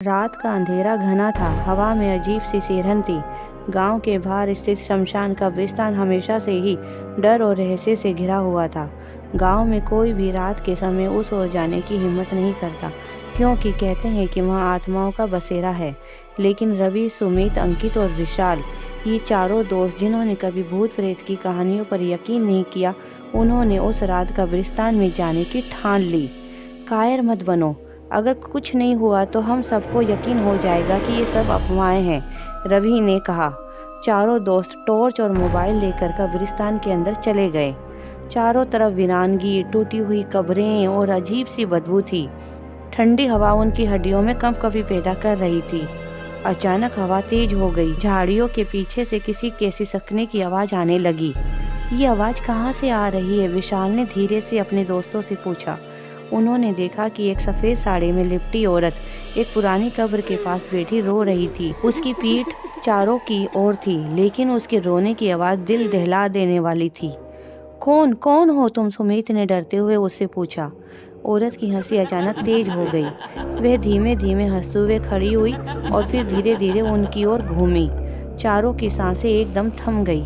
रात का अंधेरा घना था। हवा में अजीब सी सिरहन थी। गांव के बाहर स्थित शमशान कब्रिस्तान हमेशा से ही डर और रहस्य से घिरा हुआ था। गांव में कोई भी रात के समय उस ओर जाने की हिम्मत नहीं करता, क्योंकि कहते हैं कि वहां आत्माओं का बसेरा है। लेकिन रवि, सुमित, अंकित और विशाल, ये चारों दोस्त जिन्होंने कभी भूत प्रेत की कहानियों पर यकीन नहीं किया, उन्होंने उस रात कब्रिस्तान में जाने की ठान ली। कायर मत बनो, अगर कुछ नहीं हुआ तो हम सबको यकीन हो जाएगा कि ये सब अफवाहें हैं, रवि ने कहा। चारों दोस्त टॉर्च और मोबाइल लेकर कब्रिस्तान के अंदर चले गए। चारों तरफ वीरानगी, टूटी हुई कब्रें और अजीब सी बदबू थी। ठंडी हवा उनकी हड्डियों में कंपकपी पैदा कर रही थी। अचानक हवा तेज हो गई। झाड़ियों के पीछे से किसी के सिसकने की आवाज़ आने लगी। ये आवाज़ कहाँ से आ रही है? विशाल ने धीरे से अपने दोस्तों से पूछा। उन्होंने देखा कि एक सफ़ेद साड़ी में लिपटी औरत एक पुरानी कब्र के पास बैठी रो रही थी। उसकी पीठ चारों की ओर थी, लेकिन उसके रोने की आवाज़ दिल दहला देने वाली थी। कौन हो तुम? सुमित ने डरते हुए उससे पूछा। औरत की हंसी अचानक तेज हो गई। वह धीमे धीमे हंसते हुए खड़ी हुई और फिर धीरे धीरे उनकी ओर घूमी। चारों की सांसें एकदम थम गई।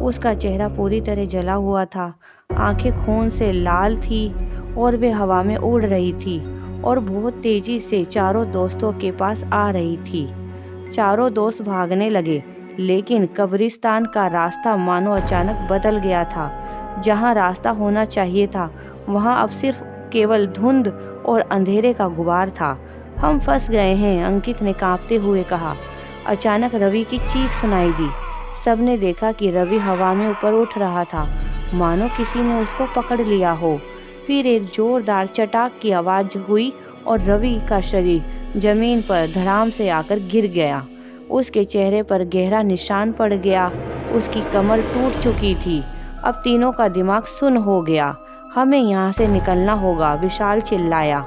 उसका चेहरा पूरी तरह जला हुआ था। आंखें खून से लाल थी और वे हवा में उड़ रही थी और बहुत तेजी से चारों दोस्तों के पास आ रही थी। चारों दोस्त भागने लगे, लेकिन कब्रिस्तान का रास्ता मानो अचानक बदल गया था। जहां रास्ता होना चाहिए था, वहां अब सिर्फ केवल धुंध और अंधेरे का गुबार था। हम फंस गए हैं, अंकित ने कांपते हुए कहा। अचानक रवि की चीख सुनाई दी। सबने देखा कि रवि हवा में ऊपर उठ रहा था, मानो किसी ने उसको पकड़ लिया हो। फिर एक जोरदार चटाक की आवाज़ हुई और रवि का शरीर जमीन पर धड़ाम से आकर गिर गया। उसके चेहरे पर गहरा निशान पड़ गया। उसकी कमर टूट चुकी थी। अब तीनों का दिमाग सुन्न हो गया। हमें यहाँ से निकलना होगा, विशाल चिल्लाया।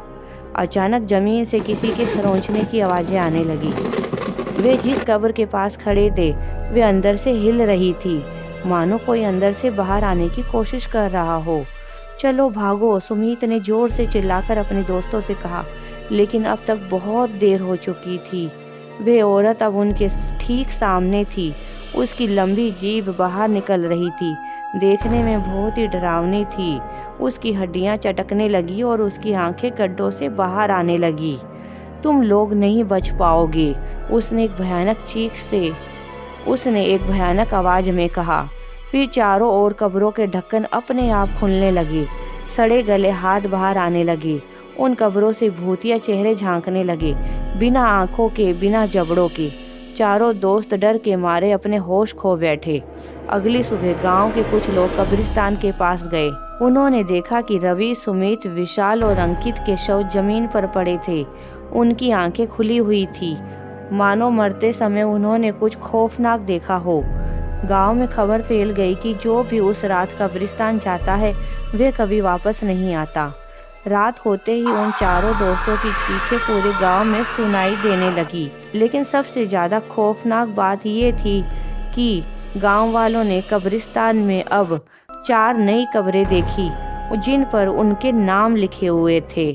अचानक जमीन से किसी के खरोंचने की आवाज़ें आने लगी। वे जिस कब्र के पास खड़े थे, वे अंदर से हिल रही थी, मानो कोई अंदर से बाहर आने की कोशिश कर रहा हो। चलो भागो, सुमित ने जोर से चिल्लाकर अपने दोस्तों से कहा, लेकिन अब तक बहुत देर हो चुकी थी। वे औरत अब उनके ठीक सामने थी। उसकी लंबी जीभ बाहर निकल रही थी। देखने में बहुत ही डरावनी थी। उसकी हड्डियां चटकने लगी और उसकी आंखें गड्ढों से बाहर आने लगी। तुम लोग नहीं बच पाओगे, उसने एक भयानक आवाज़ में कहा। फिर चारों ओर कब्रों के ढक्कन अपने आप खुलने लगे। सड़े गले हाथ बाहर आने लगे। उन कब्रों से भूतिया चेहरे झांकने लगे, बिना आंखों के, बिना जबड़ों के। चारों दोस्त डर के मारे अपने होश खो बैठे। अगली सुबह गांव के कुछ लोग कब्रिस्तान के पास गए। उन्होंने देखा कि रवि, सुमित, विशाल और अंकित के शव जमीन पर पड़े थे। उनकी आंखें खुली हुई थी, मानो मरते समय उन्होंने कुछ खौफनाक देखा हो। गांव में खबर फैल गई कि जो भी उस रात कब्रिस्तान जाता है, वह कभी वापस नहीं आता। रात होते ही उन चारों दोस्तों की चीखें पूरे गांव में सुनाई देने लगी। लेकिन सबसे ज़्यादा खौफनाक बात ये थी कि गांव वालों ने कब्रिस्तान में अब 4 नई कब्रें देखी, जिन पर उनके नाम लिखे हुए थे।